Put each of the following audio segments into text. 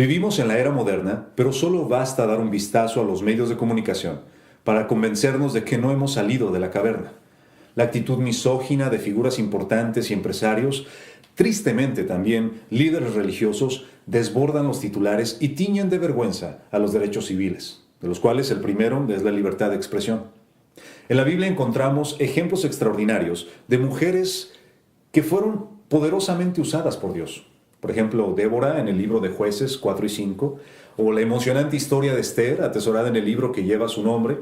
Vivimos en la era moderna, pero solo basta dar un vistazo a los medios de comunicación para convencernos de que no hemos salido de la caverna. La actitud misógina de figuras importantes y empresarios, tristemente también líderes religiosos, desbordan los titulares y tiñen de vergüenza a los derechos civiles, de los cuales el primero es la libertad de expresión. En la Biblia encontramos ejemplos extraordinarios de mujeres que fueron poderosamente usadas por Dios. Por ejemplo, Débora en el libro de Jueces 4 y 5, o la emocionante historia de Esther, atesorada en el libro que lleva su nombre.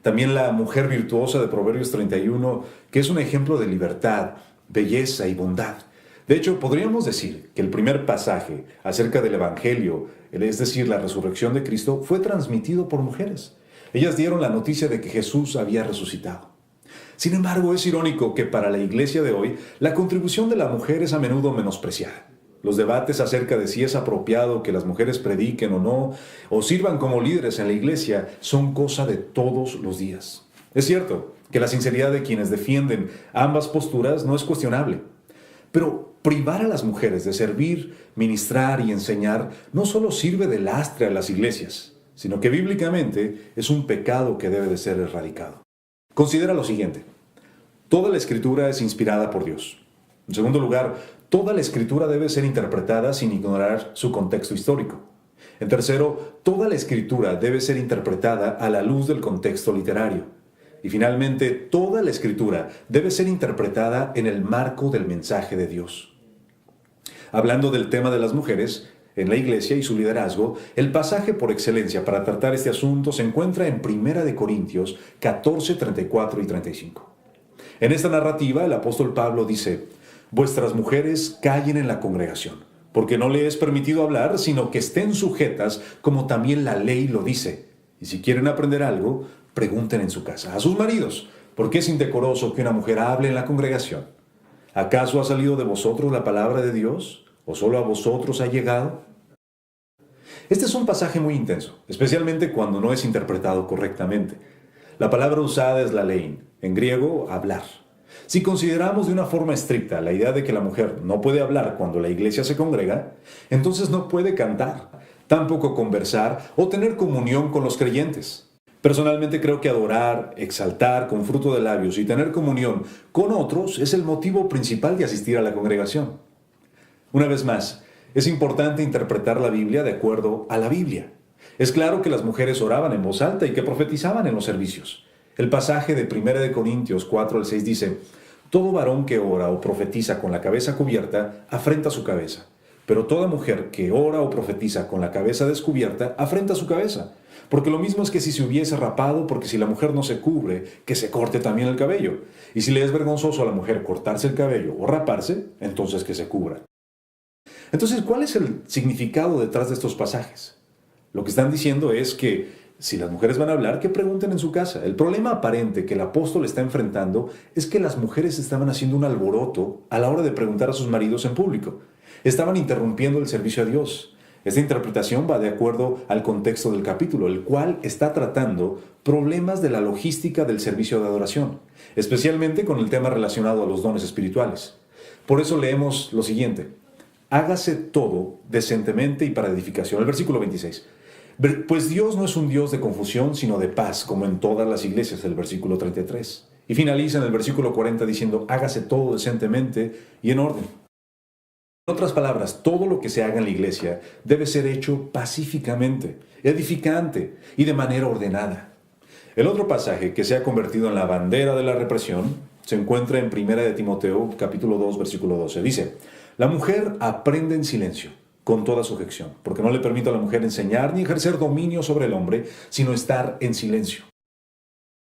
También la mujer virtuosa de Proverbios 31, que es un ejemplo de libertad, belleza y bondad. De hecho, podríamos decir que el primer pasaje acerca del Evangelio, es decir, la resurrección de Cristo, fue transmitido por mujeres. Ellas dieron la noticia de que Jesús había resucitado. Sin embargo, es irónico que para la iglesia de hoy, la contribución de la mujer es a menudo menospreciada. Los debates acerca de si es apropiado que las mujeres prediquen o no, o sirvan como líderes en la iglesia, son cosa de todos los días. Es cierto que la sinceridad de quienes defienden ambas posturas no es cuestionable, pero privar a las mujeres de servir, ministrar y enseñar no solo sirve de lastre a las iglesias, sino que bíblicamente es un pecado que debe de ser erradicado. Considera lo siguiente: toda la Escritura es inspirada por Dios. En segundo lugar, toda la Escritura debe ser interpretada sin ignorar su contexto histórico. En tercero, toda la Escritura debe ser interpretada a la luz del contexto literario. Y finalmente, toda la Escritura debe ser interpretada en el marco del mensaje de Dios. Hablando del tema de las mujeres en la iglesia y su liderazgo, el pasaje por excelencia para tratar este asunto se encuentra en 1 Corintios 14, 34 y 35. En esta narrativa, el apóstol Pablo dice: vuestras mujeres callen en la congregación, porque no le es permitido hablar, sino que estén sujetas, como también la ley lo dice. Y si quieren aprender algo, pregunten en su casa a sus maridos, porque es indecoroso que una mujer hable en la congregación. ¿Acaso ha salido de vosotros la palabra de Dios? ¿O solo a vosotros ha llegado? Este es un pasaje muy intenso, especialmente cuando no es interpretado correctamente. La palabra usada es lalein, en griego, hablar. Si consideramos de una forma estricta la idea de que la mujer no puede hablar cuando la iglesia se congrega, entonces no puede cantar, tampoco conversar o tener comunión con los creyentes. Personalmente creo que adorar, exaltar con fruto de labios y tener comunión con otros es el motivo principal de asistir a la congregación. Una vez más, es importante interpretar la Biblia de acuerdo a la Biblia. Es claro que las mujeres oraban en voz alta y que profetizaban en los servicios. El pasaje de 1 Corintios 4 al 6 dice: todo varón que ora o profetiza con la cabeza cubierta afrenta su cabeza, pero toda mujer que ora o profetiza con la cabeza descubierta afrenta su cabeza. Porque lo mismo es que si se hubiese rapado, porque si la mujer no se cubre, que se corte también el cabello. Y si le es vergonzoso a la mujer cortarse el cabello o raparse, entonces que se cubra. Entonces, ¿cuál es el significado detrás de estos pasajes? Lo que están diciendo es que si las mujeres van a hablar, que pregunten en su casa. El problema aparente que el apóstol está enfrentando es que las mujeres estaban haciendo un alboroto a la hora de preguntar a sus maridos en público. Estaban interrumpiendo el servicio a Dios. Esta interpretación va de acuerdo al contexto del capítulo, el cual está tratando problemas de la logística del servicio de adoración, especialmente con el tema relacionado a los dones espirituales. Por eso leemos lo siguiente: hágase todo decentemente y para edificación. El versículo 26. Pues Dios no es un Dios de confusión, sino de paz, como en todas las iglesias, el versículo 33. Y finaliza en el versículo 40 diciendo: hágase todo decentemente y en orden. En otras palabras, todo lo que se haga en la iglesia debe ser hecho pacíficamente, edificante y de manera ordenada. El otro pasaje que se ha convertido en la bandera de la represión se encuentra en 1 Timoteo, capítulo 2, versículo 12. Dice: la mujer aprende en silencio, con toda sujeción, porque no le permite a la mujer enseñar ni ejercer dominio sobre el hombre, sino estar en silencio.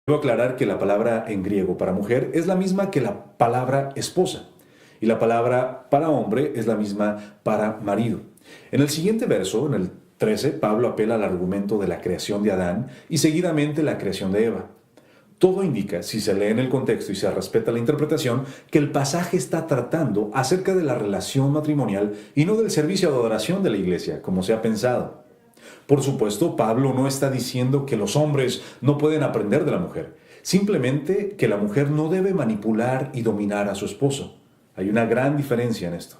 Debo aclarar que la palabra en griego para mujer es la misma que la palabra esposa, y la palabra para hombre es la misma para marido. En el siguiente verso, en el 13, Pablo apela al argumento de la creación de Adán y seguidamente la creación de Eva. Todo indica, si se lee en el contexto y se respeta la interpretación, que el pasaje está tratando acerca de la relación matrimonial y no del servicio de adoración de la iglesia, como se ha pensado. Por supuesto, Pablo no está diciendo que los hombres no pueden aprender de la mujer, simplemente que la mujer no debe manipular y dominar a su esposo. Hay una gran diferencia en esto.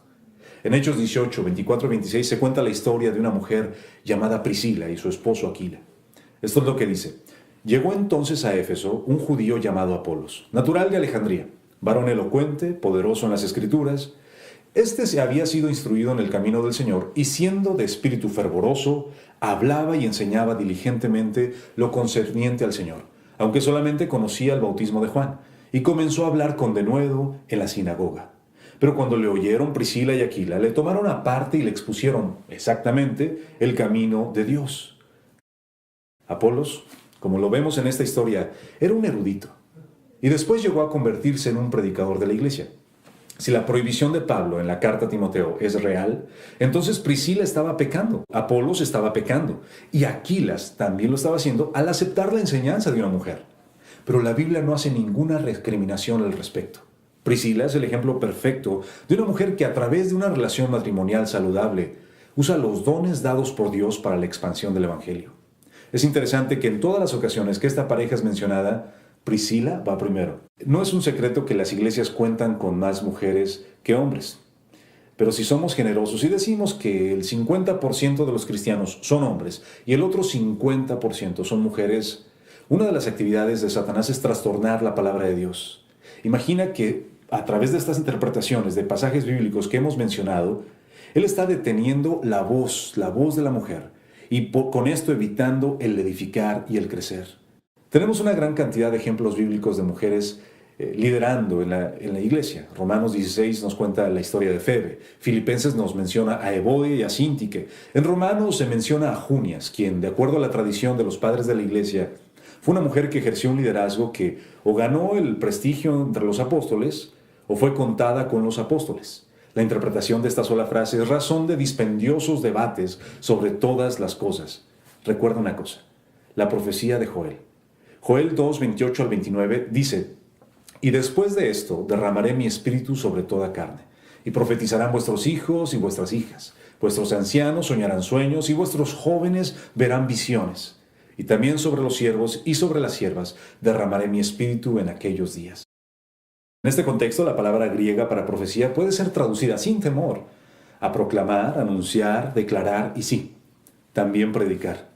En Hechos 18, 24 y 26 se cuenta la historia de una mujer llamada Priscila y su esposo Aquila. Esto es lo que dice. Llegó entonces a Éfeso un judío llamado Apolos, natural de Alejandría, varón elocuente, poderoso en las Escrituras. Este se había sido instruido en el camino del Señor y siendo de espíritu fervoroso, hablaba y enseñaba diligentemente lo concerniente al Señor, aunque solamente conocía el bautismo de Juan, y comenzó a hablar con denuedo en la sinagoga. Pero cuando le oyeron Priscila y Aquila, le tomaron aparte y le expusieron exactamente el camino de Dios. Apolos, como lo vemos en esta historia, era un erudito, y después llegó a convertirse en un predicador de la iglesia. Si la prohibición de Pablo en la carta a Timoteo es real, entonces Priscila estaba pecando, Apolos estaba pecando, y Aquilas también lo estaba haciendo al aceptar la enseñanza de una mujer. Pero la Biblia no hace ninguna recriminación al respecto. Priscila es el ejemplo perfecto de una mujer que a través de una relación matrimonial saludable usa los dones dados por Dios para la expansión del Evangelio. Es interesante que en todas las ocasiones que esta pareja es mencionada, Priscila va primero. No es un secreto que las iglesias cuentan con más mujeres que hombres. Pero si somos generosos y decimos que el 50% de los cristianos son hombres y el otro 50% son mujeres, una de las actividades de Satanás es trastornar la palabra de Dios. Imagina que a través de estas interpretaciones de pasajes bíblicos que hemos mencionado, él está deteniendo la voz de la mujer y con esto evitando el edificar y el crecer. Tenemos una gran cantidad de ejemplos bíblicos de mujeres liderando en la iglesia. Romanos 16 nos cuenta la historia de Febe. Filipenses nos menciona a Evodia y a Síntique. En Romanos se menciona a Junias, quien, de acuerdo a la tradición de los padres de la iglesia, fue una mujer que ejerció un liderazgo que o ganó el prestigio entre los apóstoles o fue contada con los apóstoles. La interpretación de esta sola frase es razón de dispendiosos debates sobre todas las cosas. Recuerda una cosa, la profecía de Joel. Joel 2, 28 al 29 dice, «Y después de esto derramaré mi espíritu sobre toda carne, y profetizarán vuestros hijos y vuestras hijas. Vuestros ancianos soñarán sueños, y vuestros jóvenes verán visiones. Y también sobre los siervos y sobre las siervas derramaré mi espíritu en aquellos días». En este contexto, la palabra griega para profecía puede ser traducida sin temor a proclamar, anunciar, declarar y sí, también predicar.